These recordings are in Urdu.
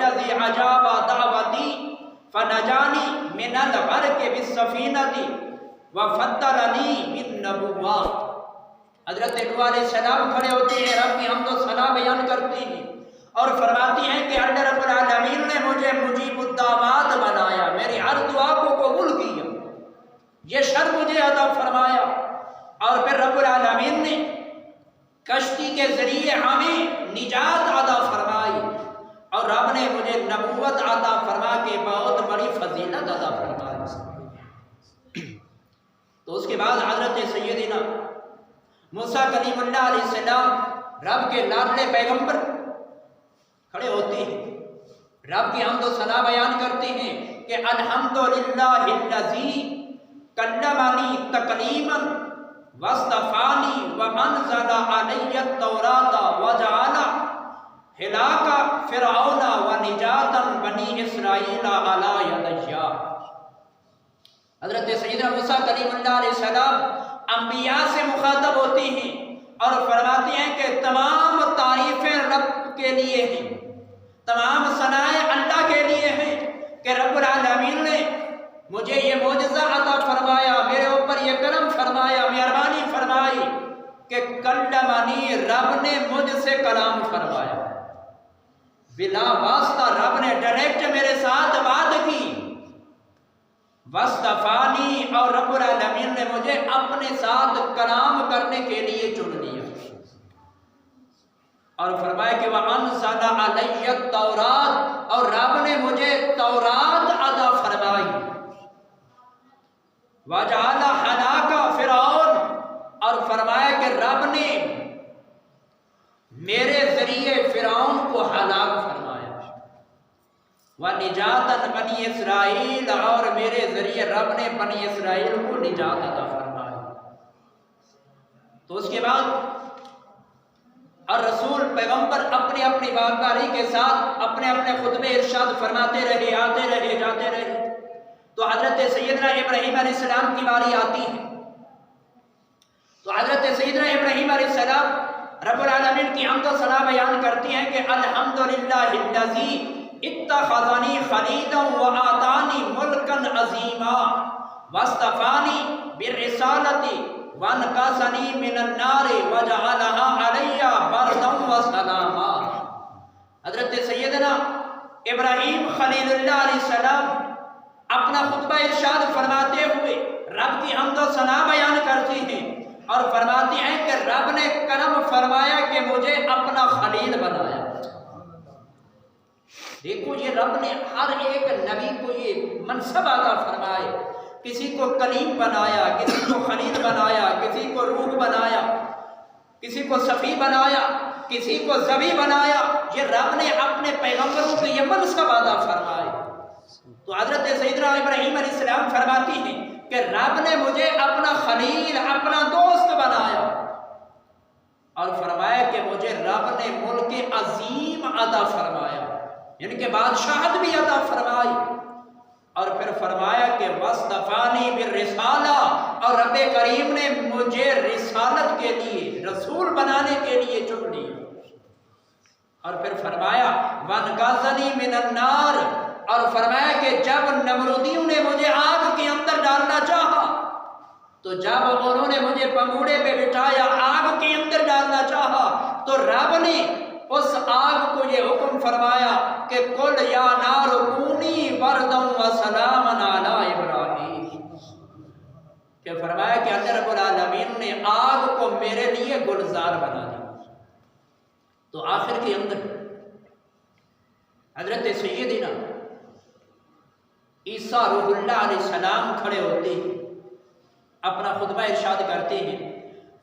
الذی اجاب دعوتی فنجانی من الغرق بالسفینۃ وفضلنی بالنبوۃ۔ حضرت نوح علیہ السلام کھڑے ہوتے ہیں، رب کی حمد و ثنا بیان کرتے ہیں اور فرماتی ہیں کہ اللہ رب العالمین نے مجھے مجیب الدعوات بنایا، میری ہر دعا کو قبول کیا، یہ شر مجھے عطا فرمایا۔ اور پھر رب العالمین نے کشتی کے ذریعے ہمیں نجات عطا فرمائی اور رب نے مجھے نبوت عطا فرما کے بہت بڑی فضیلت عطا فرمائی۔ تو اس کے بعد حضرت سیدنا موسیٰ کلیم اللہ علیہ السلام رب کے لاڈلے پیغمبر کھڑے ہوتے ہیں، رب کی حمد و ثنا بیان کرتے ہیں کہ الحمدللہ الذی کلمنی تکلیما واصطفانی وانزل علی التوراۃ وجعل ہلاک فرعون ونجاۃ بنی اسرائیل علی یدی۔ حضرت سیدنا موسیٰ کلیم اللہ علیہ السلام انبیاء سے مخاطب ہوتے ہیں اور فرماتے ہیں کہ تمام تعریفیں رب کے لیے ہیں، تمام ثنائیں اللہ کے لیے ہیں کہ رب العالمین نے مجھے یہ معجزہ عطا فرمایا، میرے اوپر یہ کرم فرمایا، مہربانی فرمائی کہ کلمنی، رب نے مجھ سے کلام فرمایا، بلا واسطہ رب نے ڈائریکٹ میرے ساتھ بات کی، واصطفانی، اور رب العالمین نے مجھے اپنے ساتھ کلام کرنے کے لیے چن لیا، اور فرمایا کہ وَأَنزَلَ عَلَيَّ التَّوْرَاۃ، اور رب نے مجھے تورات عطا فرمائی، وَجَعَلَ هَلَاكَ فِرْعَوْنَ، اور فرمایا کہ رب نے میرے ذریعے فرعون کو ہلاک فرمایا، وَنِجَاتًا بَنِي اسرائیل، اور میرے ذریعے رب نے بنی اسرائیل کو نجات عطا فرمائی۔ تو اس کے بعد اور رسول پیغمبر اپنی اپنی واقعی کے ساتھ اپنے اپنے خطبے ارشاد فرماتے رہے، آتے رہے، جاتے رہے۔ تو حضرت سیدنا ابراہیم علیہ السلام کی باری آتی ہے، تو حضرت سیدنا ابراہیم علیہ السلام رب العالمین کی حمد و ثنا بیان کرتی ہیں کہ الحمدللہ الذی اتخذنی خلیلا وآتانی ملکا عظیما واصطفانی بالرسالۃ وانقذنی من النار وجعلها علی بردا وسلاما۔ حضرت سیدنا ابراہیم خلیل اللہ علیہ السلام اپنا خطبہ ارشاد فرماتے ہوئے رب کی حمد و ثنا بیان کرتے ہیں اور فرماتے ہیں کہ رب نے کرم فرمایا کہ مجھے اپنا خلیل بنایا۔ دیکھو یہ رب نے ہر ایک نبی کو یہ منصب عطا فرمائے، کسی کو کلیم بنایا، کسی کو خلیل بنایا، کسی کو روح بنایا، کسی کو صفی بنایا، کسی کو ذبی بنایا، یہ رب نے اپنے پیغمبروں کو یہ منصب عطا فرمائے۔ تو حضرت سیدنا ابراہیم علیہ السلام فرماتی ہیں کہ رب نے مجھے اپنا خلیل، اپنا دوست بنایا، اور فرمایا کہ مجھے رب نے ملک عظیم عطا فرمایا، یعنی کہ بادشاہت بھی عطا فرمائی، اور پھر فرمایا کہ واصطفانی بالرسالہ، اور رب کریم نے مجھے رسالت کے لیے، رسول بنانے کے لیے چن لیا، اور پھر فرمایا وانقذنی من النار، اور فرمایا کہ جب نمرودیوں نے مجھے آگ کے اندر ڈالنا چاہا، تو جب انہوں نے مجھے پنگوڑے پہ بٹھایا آگ کے اندر ڈالنا چاہا، تو رب نے اس آگ کو یہ حکم فرمایا کہ قل یا نار کونی بردا وسلاما علی ابراہیم، کہ فرمایا کہ اللہ رب العالمین نے آگ کو میرے لیے گلزار بنا دیا۔ تو آخر کے اندر حضرت سیدنا عیسیٰ روح اللہ علیہ السلام کھڑے ہوتے ہیں، اپنا خطبہ ارشاد کرتے ہیں،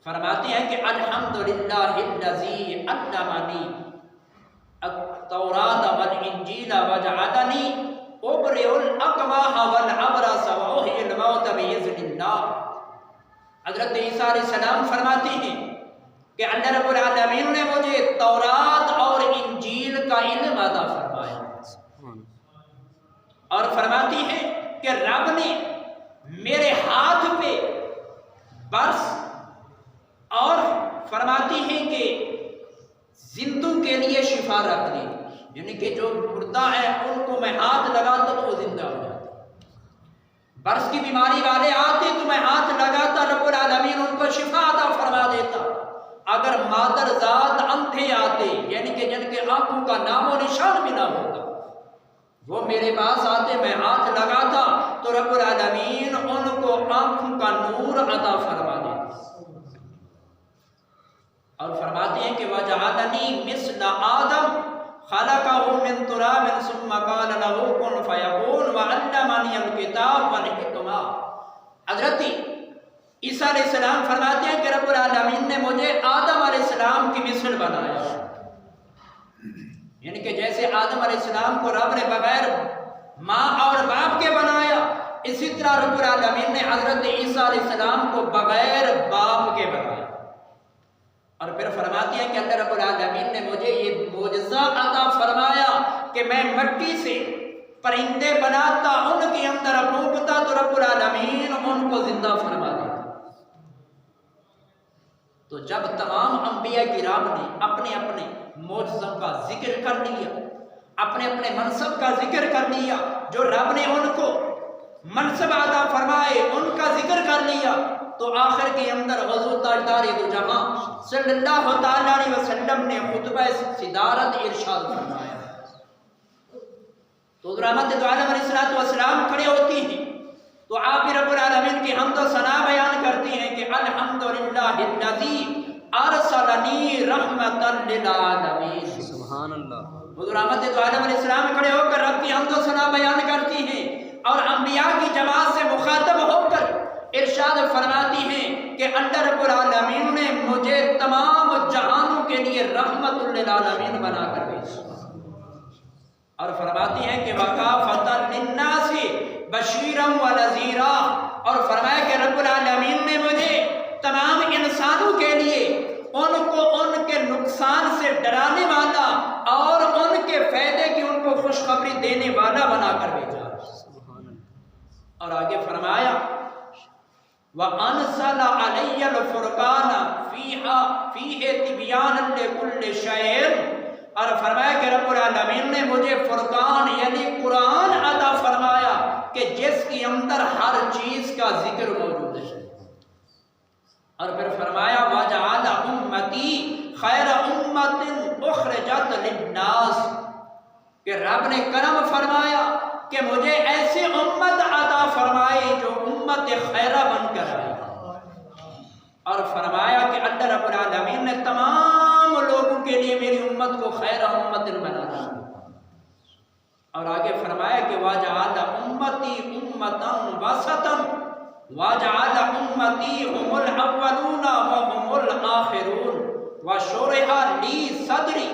فرماتے ہیں کہ الحمدللہ الذی علمنی التوراۃ والانجیل وجعلنی ابرئ الاکمہ والابرص واحیی الموت باذن اللہ۔ حضرت عیسیٰ علیہ السلام فرماتے ہیں کہ اللہ رب العالمین نے مجھے تورات اور انجیل کا علم عطا فرمایا، اور فرماتی ہے کہ رب نے میرے ہاتھ پہ برس، اور فرماتی ہے کہ زندوں کے لیے شفا رکھ دی، یعنی کہ جو مردہ ہے ان کو میں ہاتھ لگاتا تو وہ زندہ ہو جاتا، برس کی بیماری والے آتے تو میں ہاتھ لگاتا، رب العالمین ان کو شفا عطا فرما دیتا۔ اگر مادر ذات اندھے آتے یعنی کہ جن کے آنکھوں کا نام و نشان بھی نہ ہوتا، وہ میرے پاس آتے، میں ہاتھ لگاتا تو رب العالمین ان کو آنکھوں کا نور عطا فرما دیتا۔ اور فرماتے ہیں کہ وَجَعَلَنِي مِثْلَ آدم خَلَقَهُ مِن تُرَابٍ ثُمَّ قَالَ لَهُ كُن فَيَكُونُ وَعَلَّمَنِيَ الْكِتَابَ وَالْحِكْمَةَ۔ حضرت عیسیٰ علیہ السلام فرماتے ہیں کہ رب العالمین نے مجھے آدم علیہ السلام کی مثل بنایا، یعنی کہ جیسے آدم علیہ السلام کو رب نے بغیر ماں اور باپ کے بنایا، اسی طرح رب العالمین نے حضرت عیسیٰ علیہ السلام کو بغیر باپ کے بنایا۔ اور پھر فرماتے ہیں کہ اللہ رب العالمین نے مجھے یہ معجزہ عطا فرمایا کہ میں مٹی سے پرندے بناتا، ان کے اندر پھونکتا تو رب العالمین ان کو زندہ فرما دیتا۔ تو جب تمام انبیاء کرام نے اپنے اپنے معجزوں کا ذکر کر لیا، اپنے اپنے منصب کا ذکر کر لیا، جو رب نے ان کو منصب عطا فرمائے ان کا ذکر کر لیا، تو آخر کے اندر حضور تاجدار دو جہاں صلی اللہ تعالیٰ علیہ وسلم نے خطبہ صدارت ارشاد فرمایا۔ تو حضور احمد دو عالم علیہ السلام کھڑے ہوتی ہیں تو آپ رب العالمین کی حمد و ثنا بیان کرتی ہیں کہ الحمدللہ الذی ارسلنی رحمتا للعالمین۔ سبحان اللہ۔ حضور احمد دو عالم علیہ السلام کھڑے ہو کر رب کی حمد و ثنا بیان کرتی ہیں اور انبیاء کی جماعت سے مخاطب ہو کر ارشاد فرماتی ہیں کہ اللہ رب العالمین نے مجھے تمام جہانوں کے لیے رحمت للعالمین بنا کر بھیجا، اور فرماتی ہیں کہ وَكَافَةً لِلنَّاسِ بَشِيرًا وَنَذِيرًا، اور فرمایا کہ رب العالمین نے مجھے تمام انسانوں کے لیے ان کو ان کے نقصان سے ڈرانے والا اور ان کے فائدے کی ان کو خوشخبری دینے والا بنا کر بھیجا۔ اور آگے فرمایا وَأَنزَلَ عَلَيَّ الْفُرْقَانَ فِيهِ تِبْيَانًا لِكُلِّ شَيْءٍ، اور فرمایا کہ رب العالمین نے مجھے فرقان یعنی قرآن عطا فرمایا کہ جس کے اندر ہر چیز کا ذکر موجود ہے۔ اور پھر فرمایا وَجَعَلَ أُمَّتِي خَيْرَ أُمَّةٍ أُخْرِجَتْ لِلنَّاسِ، کہ رب نے کرم فرمایا کہ مجھے ایسے امت عطا فرمائی جو امت خیرہ بن کر آئی، اور فرمایا کہ اللہ رب العالمین نے تمام لوگوں کے لیے میری امت کو خیرہ امت بنا دیا۔ اور آگے فرمایا کہ وَجَعَلَ أُمَّتِي أُمَّةً وَسَطًا وَجَعَلَ أُمَّتِي هُمُ الْأَوَّلُونَ وَهُمُ الْآخِرُونَ وَشُرِحَ لِي صَدْرِي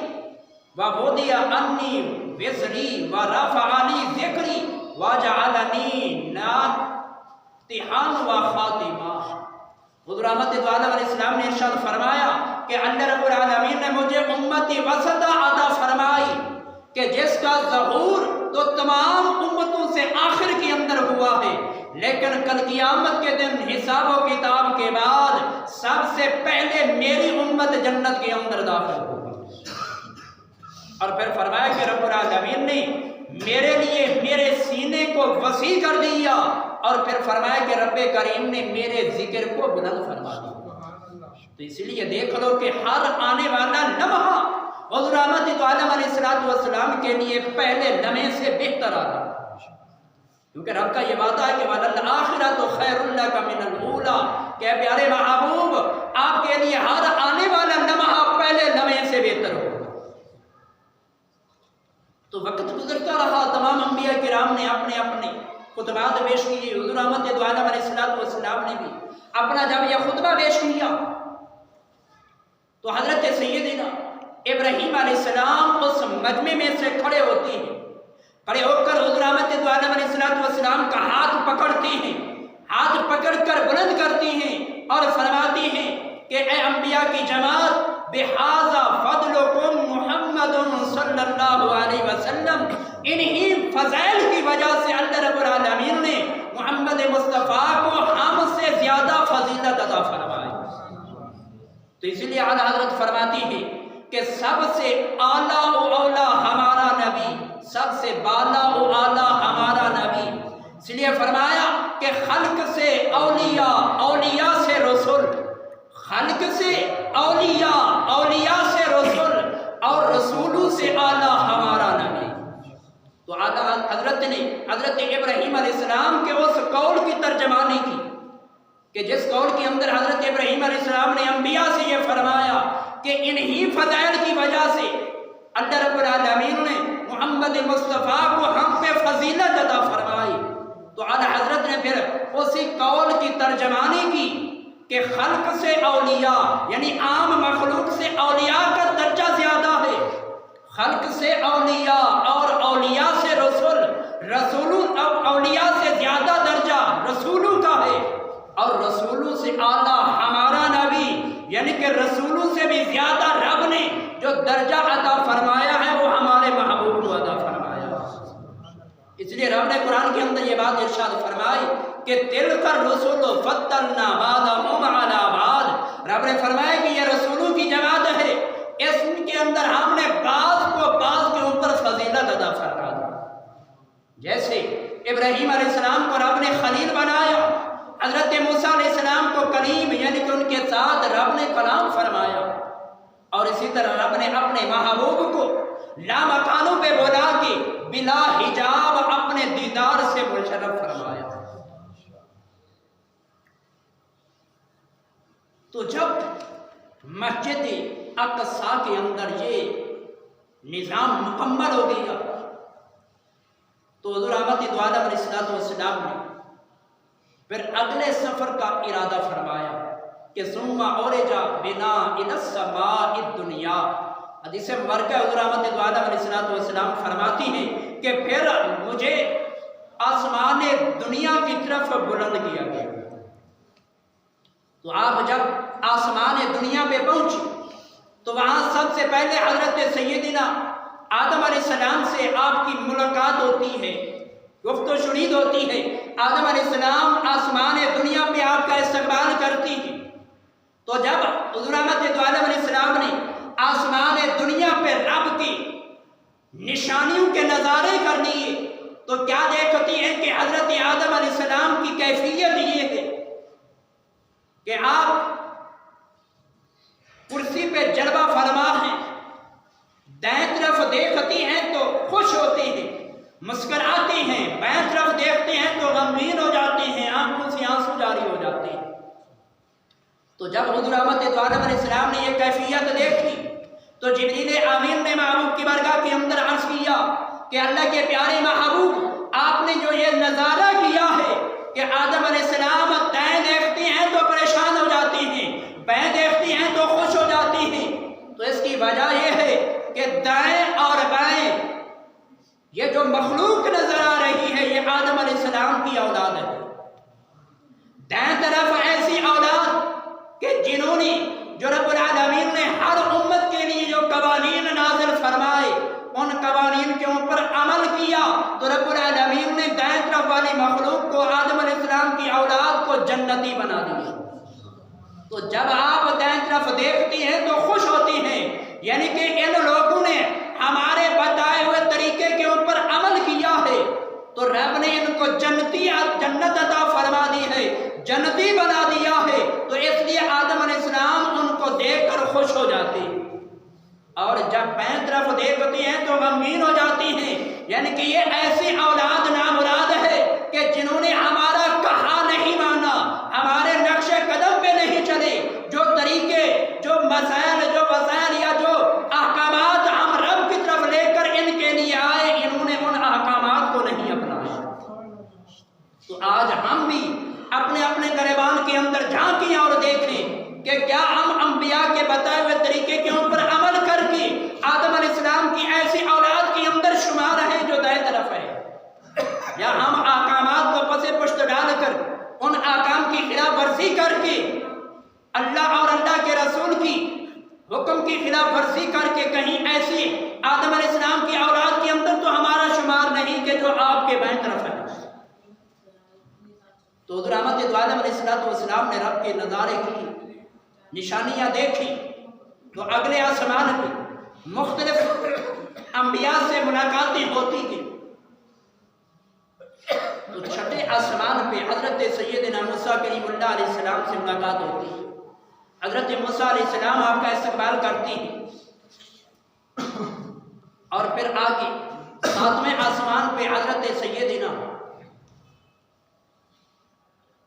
وَوُضِعَ عَنِّي وِزْرِي وَرَفَعَ لِي ذِكْرِي وَجَعَلَنِي نَاصِحًا وَخَاتِمًا۔ حضور احمد دو عالم علیہ السلام نے ارشاد فرمایا کہ اللہ رب العالمین نے مجھے امتی وسطہ عطا فرمائی کہ جس کا ظہور تو تمام امتوں سے آخر کے اندر ہوا ہے، لیکن کل قیامت کے دن حساب و کتاب کے بعد سب سے پہلے میری امت جنت کے اندر داخل ہوگی۔ اور پھر فرمایا کہ رب العالمین نے میرے لیے میرے سینے کو وسیع کر دیا، اور پھر فرمایا کہ رب کریم نے میرے ذکر کو بلند فرما دیا۔ تو اس لیے دیکھ لو کہ ہر آنے والا لمحہ حضور احمد دو عالم علیہ السلام کے لیے پہلے لمحے سے بہتر آ رہا، کیونکہ رب کا یہ وعدہ ہے کہ وَلَلْآخِرَةُ خَيْرٌ لَكَ مِنَ الْأُولَىٰ، کہ پیارے محبوب آپ کے لیے ہر آنے والا لمحہ پہلے لمحے سے بہتر ہو۔ تو وقت گزرتا رہا، تمام انبیاء کرام نے اپنے اپنے خطبات پیش کیے، حضور احمد دو عالم علیہ السلام نے بھی اپنا جب یہ خطبہ پیش کیا تو حضرت سیدنا ابراہیم علیہ السلام اس مجمع میں سے کھڑے ہوتی ہیں، کھڑے ہو کر حضور احمد دو عالم علیہ السلام کا ہاتھ پکڑتی ہیں، ہاتھ پکڑ کر بلند کرتی ہیں اور فرماتی ہیں کہ اے انبیاء کی جماعت، بِحَاذَا فَضْلُكُمْ محمد صلی اللہ علیہ وسلم، انہی فضائل کی وجہ سے اللہ رب العالمین نے محمد مصطفیٰ کو ہم سے زیادہ فضیلت عطا فرمائی۔ تو اس لیے اعلیٰ حضرت فرماتی ہے کہ سب سے اعلیٰ و اولا ہمارا نبی، سب سے بالا و اعلیٰ ہمارا نبی، اس لیے فرمایا کہ خلق سے اولیاء، اولیاء سے رسول، خلق سے اولیاء، اولیاء سے رسول، اور رسولوں سے اعلیٰ ہمارا نبی۔ تو اعلیٰ حضرت نے حضرت ابراہیم علیہ السلام کے اس قول کی ترجمانی کی کہ جس قول کے اندر حضرت ابراہیم علیہ السلام نے انبیاء سے یہ فرمایا کہ انہی فضائل کی وجہ سے اللہ رب العالمین نے محمد مصطفیٰ کو ہم پہ فضیلت عطا فرمائی، تو اعلیٰ حضرت نے پھر اسی قول کی ترجمانی کی کہ خلق سے اولیاء، یعنی عام مخلوق سے اولیاء کا درجہ زیادہ ہے، خلق سے اولیاء اور اولیاء سے رسول، رسولوں اولیاء سے زیادہ درجہ رسولوں کا ہے، اور رسولوں سے اعلیٰ ہمارا نبی، یعنی کہ رسولوں سے بھی زیادہ رب نے جو درجہ عطا فرمایا ہے وہ ہمارے محبوب کو عطا فرمایا۔ اس لیے رب نے قرآن کے اندر یہ بات ارشاد فرمائی کہ تلک الرسل فضلنا بعضهم علی بعض، رب نے فرمایا کہ یہ رسولوں کی جماعت ہے، اس کے اندر ہم نے بعض کو بعض کے اوپر فضیلت عطا فرما دی۔ جیسے ابراہیم علیہ السلام کو رب نے خلیل بنایا، حضرت موسیٰ علیہ السلام کو کلیم، یعنی کہ ان کے ساتھ رب نے کلام فرمایا، اور اسی طرح رب نے اپنے محبوب کو لامکانوں پہ بلا کے بلا حجاب اپنے دیدار سے مشرف فرمایا۔ تو جب مسجد اقصی کے اندر یہ نظام مکمل ہو گیا تو حضور احمد علیہ السلام نے پھر اگلے سفر کا ارادہ فرمایا کہ ثم عرج بنا الی السماء الدنیا۔ حدیث مبارکہ حضور احمد علیہ السلام فرماتی ہیں کہ پھر مجھے آسمان دنیا کی طرف بلند کیا گیا۔ تو آپ جب آسمان دنیا پہ پہنچے تو وہاں سب سے پہلے حضرت سیدنا آدم علیہ السلام سے آپ کی ملاقات ہوتی ہے، گفت و شنید ہوتی ہے۔ آدم علیہ السلام آسمان دنیا پہ آپ کا استقبال کرتی ہے۔ تو جب حضور احمد علیہ السلام نے آسمان دنیا پہ رب کی نشانیوں کے نظارے کر لیے تو کیا دیکھتی ہے کہ حضرت آدم علیہ السلام کی کیفیت یہ ہے کہ آپ کرسی پہ جلوہ فرما ہیں، دائیں طرف دیکھتی ہیں تو خوش ہوتی ہیں، مسکراتی ہیں، بائیں طرف دیکھتے ہیں تو غمگین ہو جاتے ہیں، آنکھوں سے آنسو جاری ہو جاتے ہیں۔ تو جب حضور احمد علیہ السلام نے یہ کیفیت دیکھی تو جبریل امین نے محبوب کی بارگاہ کے اندر عرض کیا کہ اللہ کے پیارے محبوب، آپ نے جو یہ نظارہ کیا ہے کہ آدم علیہ السلام دائیں دیکھتے ہیں تو پریشان ہو جاتی ہیں، بائیں دیکھتی ہیں تو خوش ہو جاتی ہیں، تو اس کی وجہ یہ ہے کہ دائیں اور بائیں یہ جو مخلوق نظر آ رہی ہے یہ آدم علیہ السلام کی اولاد ہے۔ دائیں طرف ایسی اولاد کہ جنہوں نے جو رب العالمین نے ہر امت کے لیے جو قوانین نازل فرمائے ان قوانین کے اوپر عمل کیا، تو رب العالمین نے دائیں طرف والی مخلوق کو، آدم علیہ السلام کی اولاد کو جنتی بنا دیا۔ تو جب آپ دائیں طرف دیکھتی ہیں تو خوش ہوتی ہیں، یعنی کہ ان لوگوں نے ہمارے بتائے ہوئے طریقے کے اوپر عمل کیا ہے تو رب نے ان کو جنت عطا فرما دی ہے، جنتی بنا دیا ہے، تو اس لیے آدم علیہ السلام ان کو دیکھ کر خوش ہو جاتے ہیں، اور جب بائیں طرف دیکھتی ہیں تو غمگین ہو جاتی ہیں، یعنی کہ یہ ایسی اولاد نامراد ہے کہ جنہوں نے ہمارا کہا نہیں مانا، ہمارے نقش قدم پہ نہیں چلے، جو طریقے، جو مسائل، جو وسائل یا جو احکامات ہم رب کی طرف لے کر ان کے لیے آئے، انہوں نے ان احکامات کو نہیں اپنایا۔ تو آج ہم بھی اپنے اپنے گریبان کے اندر جھانکیں اور دیکھیں کہ کیا ہم انبیاء کے بتائے ہوئے طریقے کے اوپر عمل کر کے آدم علیہ السلام کی ایسی اولاد کے اندر شمار ہیں جو دائیں طرف ہے، یا ہم احکامات کو پس پشت ڈال کر ان احکام کی خلاف ورزی کر کے اللہ اور اللہ کے رسول کی حکم کی خلاف ورزی کر کے کہیں ایسی آدم علیہ السلام کی اولاد کے اندر تو ہمارا شمار نہیں کہ جو آپ کے بائیں طرف ہے۔ تو حضور احمد علیہ السلام نے رب کے نظارے کی، نشانیاں دیکھی، تو اگلے آسمان کی مختلف انبیاء سے ملاقاتیں ہوتی تھی. تو چھٹے آسمان پہ حضرت سیدنا موسیٰ کلیم اللہ علیہ السلام سے ملاقات ہوتی ہے. حضرت موسیٰ علیہ السلام آپ کا استقبال کرتی ہیں. اور پھر آگے ساتویں آسمان پہ حضرت سیدنا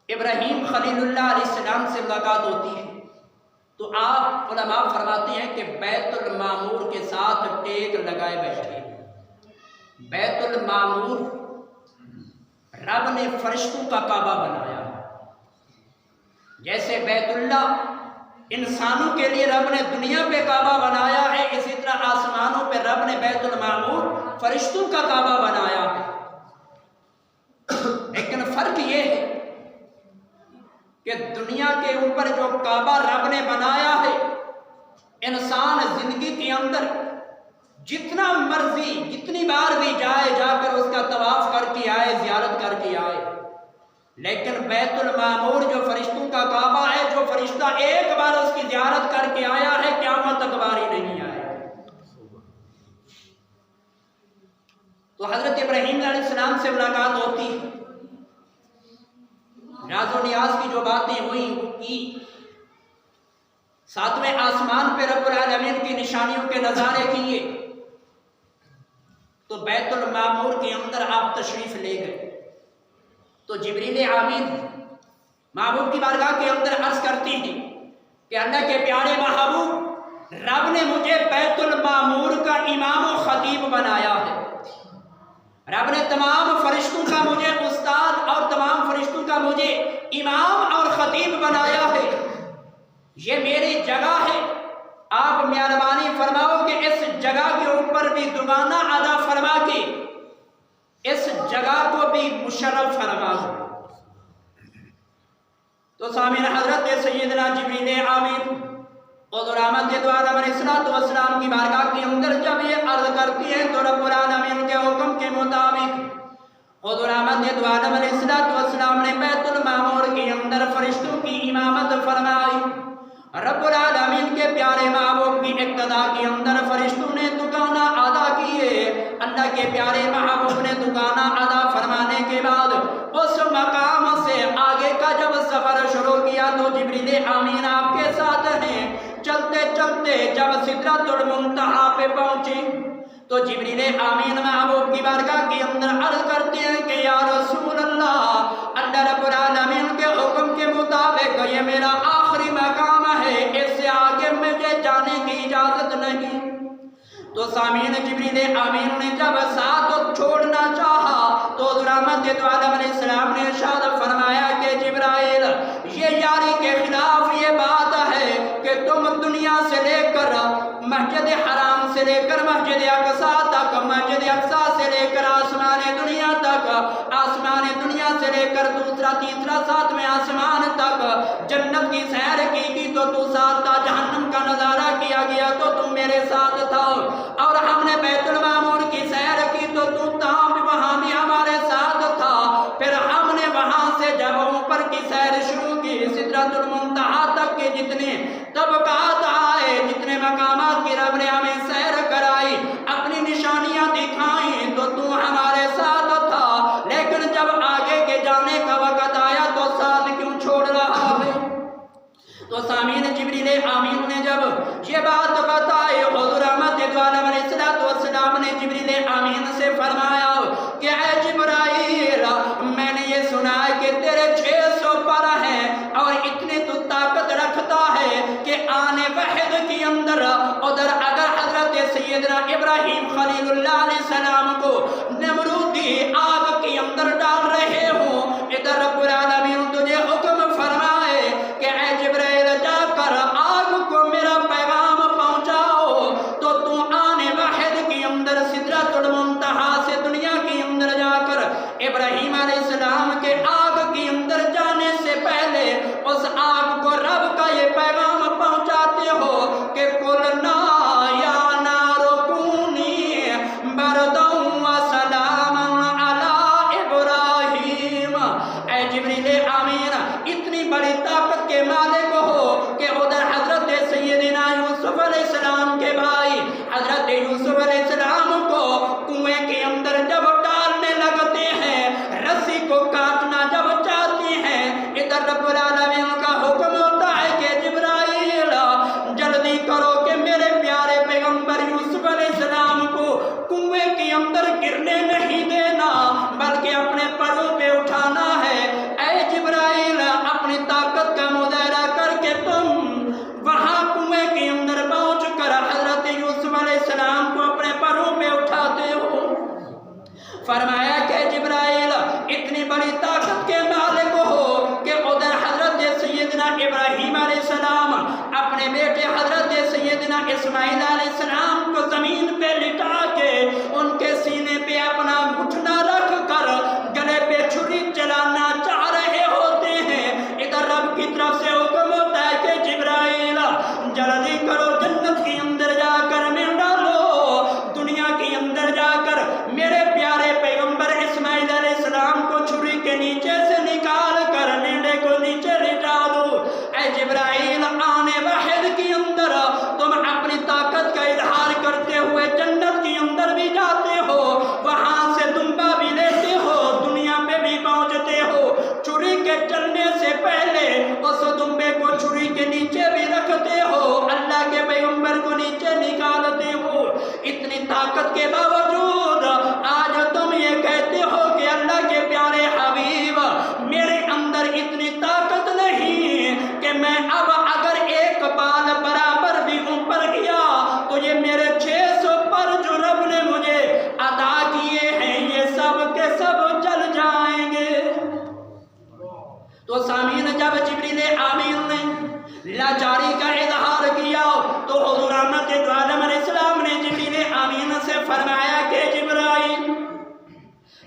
ابراہیم خلیل اللہ علیہ السلام سے ملاقات ہوتی ہے. تو آپ علماء فرماتے ہیں کہ بیت المعمور کے ساتھ ٹیک لگائے بیٹھے. بیت المعمور رب نے فرشتوں کا کعبہ بنایا. جیسے بیت اللہ انسانوں کے لیے رب نے دنیا پہ کعبہ بنایا ہے، اسی طرح آسمانوں پہ رب نے بیت المعمور فرشتوں کا کعبہ بنایا ہے. لیکن فرق یہ ہے کہ دنیا کے اوپر جو کعبہ رب نے بنایا ہے، انسان زندگی کے اندر جتنا مرضی جتنی بار بھی جائے، جا کر اس کا طواف کر کے آئے، زیارت کر کے آئے. لیکن بیت المعمور جو فرشتوں کا کعبہ ہے، جو فرشتہ ایک بار اس کی زیارت کر کے آیا ہے، قیامت تک باری نہیں آئے. تو حضرت ابراہیم علیہ السلام سے ملاقات ہوتی ہے. نیاز و نیاز کی جو باتیں ہوئی وہ کی. ساتویں آسمان پہ رب العالمین کی نشانیوں کے نظارے کیے. تو بیت المعمور کے اندر آپ تشریف لے گئے. تو جبریل امین محبوب کی بارگاہ کے اندر عرض کرتی ہیں کہ اللہ کے پیارے محبوب، رب نے مجھے بیت المعمور کا امام و خطیب بنایا ہے. رب نے تمام فرشتوں کا مجھے استاد اور تمام فرشتوں کا مجھے امام اور خطیب بنایا ہے. یہ میری جگہ ہے. آپ مہربانی فرماؤ کہ اس جگہ کے اوپر بھی دوگانہ ادا فرما کے اس جگہ کو بھی مشرف فرما دو. تو سامعین، حضرت سیدنا جبریل امین حضور احمد دو عالم علیہ السلام کی بارگاہ کے اندر جب یہ عرض کرتی ہے تو رب العالمین کے حکم کے مطابق حضور احمد دو عالم علیہ السلام نے بیت المعمور کے اندر فرشتوں کی امامت فرمائی. رب العالمین کے پیارے محبوب کی اقتدا کے اندر فرشتوں نے دگانا ادا کیے. اللہ کے پیارے محبوب نے دگانا ادا فرمانے کے بعد اس مقام سے آگے کا جب سفر شروع کیا تو جبریل امین آپ کے ساتھ ہیں. چلتے چلتے جب سدرۃ المنتہا پہ پہنچے تو جبریل امین محبوب کی بارگاہ کے اندر عرض کرتے ہیں کہ یا رسول اللہ، اللہ رب العالمین کے حکم کے مطابق یہ میرا آخری مقام ہے، اس سے آگے مجھے جانے کی اجازت نہیں. تو سامعین، جبریل امین نے جب ساتھ چھوڑنا چاہا تو حضور احمد دو عالم علیہ السلام نے ارشاد فرمایا کہ جبرائیل، یہ یاری کے خلاف یہ بات ہے کہ تم دنیا سے لے کر مسجد حرام سے لے کر مسجد اقصیٰ تک، مسجد اقصیٰ سے لے کر آسمان دنیا تک، آسمان دنیا سے لے کر دوسرا تیسرا ساتویں آسمان تک جنت کی سیر کی تو ساتھ تھا، جہنم کا نظارہ کیا گیا تو میرے ساتھ تھا، اور ہم نے بیت المعمور کی سیر کی تو وہاں بھی ہمارے ساتھ تھا. پھر ہم نے وہاں سے جب اوپر کی سیر شروع کی، سدرۃ المنتہا تک کے جتنے طبقات آئے، جتنے مقامات کی رب نے ہمیں سیر کرائی، اپنی نشانیاں دکھائیں تو ہمارے ساتھ تھا. لیکن جب آگے کے جانے کا وقت آیا تو ساتھ کیوں چھوڑ رہا ہے؟ تو سامعین، جبریل امین نے جب یہ بات بتائی، حضور احمد دو عالم علیہ السلام نے جبریل امین سے فرمایا کہ اے جبرائیل، میں نے یہ سنا ہے کہ تیرے 600 پر ہیں اور اتنی تو طاقت رکھتا ہے کہ آنے وحد کے اندر ادھر اگر حضرت سیدنا ابراہیم خلیل اللہ علیہ السلام کو نمرودی آگ کے اندر ڈال رہے ہوں، ادھر رب العالمین تجھے حکم فرمائے کہ اے جبرائیل جا کر آگ کو میرا پیغام پہنچاؤ، تو آنے واحد کے اندر سدرۃ المنتہا سے دنیا کے اندر جا کر ابراہیم علیہ السلام کے آگ کے اندر جانے سے پہلے اس آگ کو رب کا یہ پیغام پہنچاتے ہو کہ قُلْنَا يَا نَارُ كُونِي بَرْدًا وَسَلَامًا گرنے نہیں دینا بلکہ اپنے پروں پہ اٹھانا ہے۔ اے جبرائیل اپنی طاقت کا مظاہرہ کر کے تم وہاں کنویں کے اندر پہنچ کر حضرت یوسف علیہ السلام کو اپنے پروں پہ اٹھاتے ہو۔ فرمایا کہ جبرائیل اتنی بڑی طاقت کے مالک ہو کہ ادھر حضرت سیدنا ابراہیم علیہ السلام اپنے بیٹے حضرت سیدنا اسماعیل علیہ السلام کو زمین پہ لٹا کے ان کے سینے پہ اپنا گھٹنا رکھ کر گلے پہ چھری چلانا چاہ رہے ہوتے ہیں۔ ادھر رب کی طرف سے حکم ہوتا ہے کہ جبرائیل جلدی کرو، جنت کے اندر جا کر میں ڈالو، دنیا کے اندر جا کر میرے پیارے پیغمبر اسماعیل علیہ السلام کو چھری کے نیچے سے نکال کر مینڈے کو نیچے لٹا دو۔ اے جبرائیل آنے واحد کے اندر تم اپنی طاقت کا اظہار کرتے ہوئے جنت کے اندر بھی جاتے ہو، وہاں سے دمبا بھی لیتے ہو، دنیا پہ بھی پہنچتے ہو، چھری کے چلنے سے پہلے اس دمبے کو چھری کے نیچے بھی رکھتے ہو، اللہ کے پیغمبر کو نیچے نکالتے ہو۔ اتنی طاقت کے باوجود آج تم یہ کہتے ہو کہ اللہ کے پیارے حبیب میرے اندر اتنی طاقت نہیں کہ میں اب اگر ایک بال برابر بھی اوپر گیا تو یہ میرے 600 پر جو رب نے مجھے عطا کیے ہیں یہ سب کے سب جل جائیں گے۔ تو سامعین جب جبریل امین نے لاچاری کا اظہار کیا تو حضور رحمت دو عالم علیہ السلام نے جبریل امین سے فرمایا کہ جبرائیل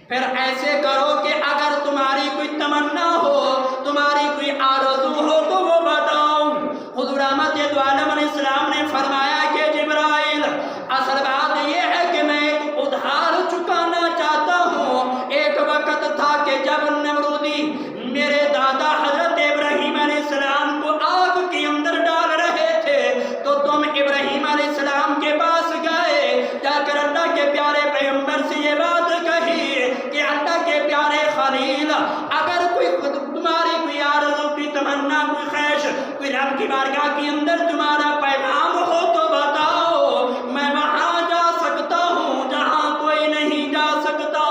پھر ایسے کرو کہ اگر تمہاری کوئی تمنا ہو، تمہاری کوئی آرزو ہو تو وہ بتاؤ۔ حضور رحمت دو عالم علیہ السلام نے فرمایا کہ جبرائیل اصل بات یہ ہے کہ میں ایک ادھار چکانا چاہتا ہوں۔ ایک وقت تھا کہ جب نمرودی میرے دادا حضرت ابراہیم علیہ السلام کو آگ کے اندر ڈال رہے تھے تو تم ابراہیم علیہ السلام کے پاس گئے، جا کر اللہ کے پیارے پیغمبر سے یہ بات کہی کہ اللہ کے پیارے خلیل اگر کوئی تمہاری کوئی آرزو، کوئی تمنا، کوئی خواہش، کوئی رب کی بارگاہ کے اندر تمہارا پیغام ہو تو بتاؤ، میں وہاں جا سکتا ہوں جہاں کوئی نہیں جا سکتا۔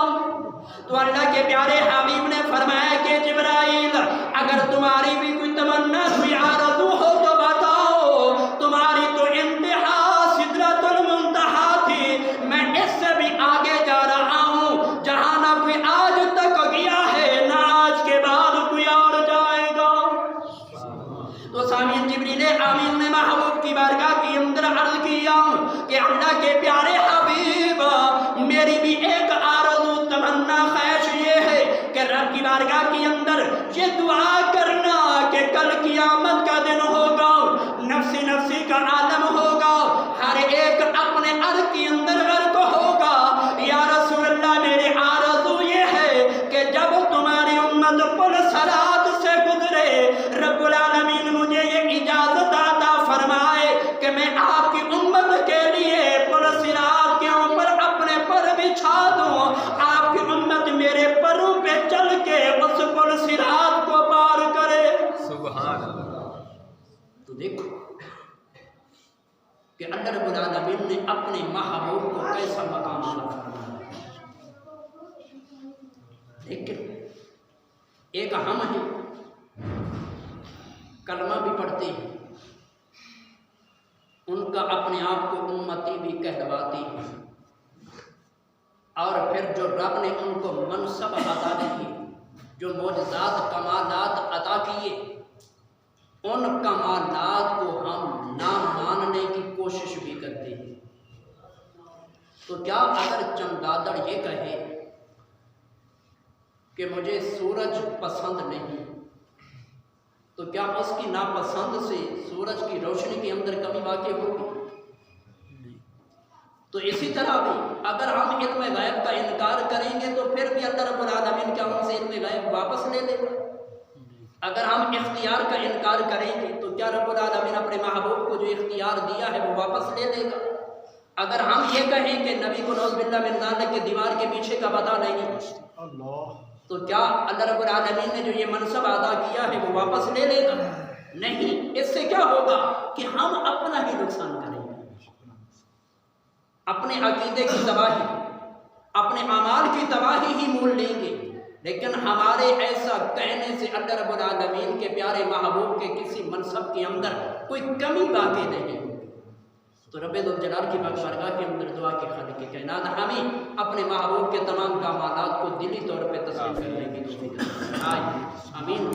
تو اللہ کے پیارے حبیب نے فرمایا کہ جبرائیل اگر تمہاری بھی کوئی تمنا، کوئی آرزو ہو تو بتاؤ، تمہاری تو انتہا سدرۃ المنتہا تھی، میں اس سے بھی آگے جا رہا ہوں جہاں نہ کوئی آج تک گیا ہے نہ آج کے بعد کوئی اور جائے گا۔ تو سامعین جبریل امین نے محبوب کی بارگاہ کے اندر عرض کیا کہ اللہ کے پیارے حبیب میری بھی ایک آرزو، تمنا، خواہش یہ ہے کہ رب کی بارگاہ کے اندر یہ دعا کرنا کہ کل قیامت کا دن ہوگا، نفسی نفسی کا عالم ہوگا، ہر ایک اپنے عرض کے اندر غرق ہوگا۔ یا رسول اللہ میری آرزو یہ ہے کہ جب تمہاری امت پل صراط سے گزرے رب العالمین مجھے یہ اجازت عطا فرمائے کہ میں آپ کی امت کے لیے پل صراط کے اوپر اپنے پر بچھا دوں، آپ کی امت میرے پروں پہ چل کے اس پل صراط کو پار کرے۔ سبحان اللہ۔ تو دیکھو کہ اللہ رب العالمین نے اپنے محبوب کو کیسا مقام عطا فرمایا۔ لیکن ایک ہم ہیں کلمہ بھی پڑھتے ہیں، ان کا اپنے آپ کو امتی بھی کہلواتی ہیں، اور پھر جو رب نے ان کو منصب عطا کی، جو معجزات کمالات عطا کیے، ان کمالات کو ہم نہ ماننے کی کوشش بھی کرتے ہیں۔ تو کیا اگر چمگادڑ یہ کہے کہ مجھے سورج پسند نہیں، تو کیا اس کی ناپسند سے سورج کی روشنی کے اندر کمی واقع ہوگی؟ تو اسی طرح بھی اگر ہم علم غیب کا انکار کریں گے تو پھر بھی اللہ رب العالمین کیا ہم سے علم غیب واپس لے لے گا؟ اگر ہم اختیار کا انکار کریں گے تو کیا رب العالمین اپنے محبوب کو جو اختیار دیا ہے وہ واپس لے لے گا؟ اگر ہم یہ کہیں کہ نبی کو نعوذ باللہ من ذالک کے دیوار کے پیچھے کا پتہ نہیں، تو کیا اللہ رب العالمین نے جو یہ منصب ادا کیا ہے وہ واپس لے لے گا؟ نہیں۔ اس سے کیا ہوگا کہ ہم اپنا ہی نقصان کریں گے، اپنے عقیدے کی تباہی، اپنے اعمال کی تباہی ہی مول لیں گے، لیکن ہمارے ایسا کہنے سے اللہ رب العالمین کے پیارے محبوب کے کسی منصب کے اندر کوئی کمی باقی نہیں ہوگی۔ تو رب ذوالجلال کی بارگاہ کے اندر دعا کے خالق کائنات ہمیں اپنے محبوب کے تمام کمالات کو دلی طور پہ تسلیم کرنے کی توفیق عطا فرمائے۔ آمین۔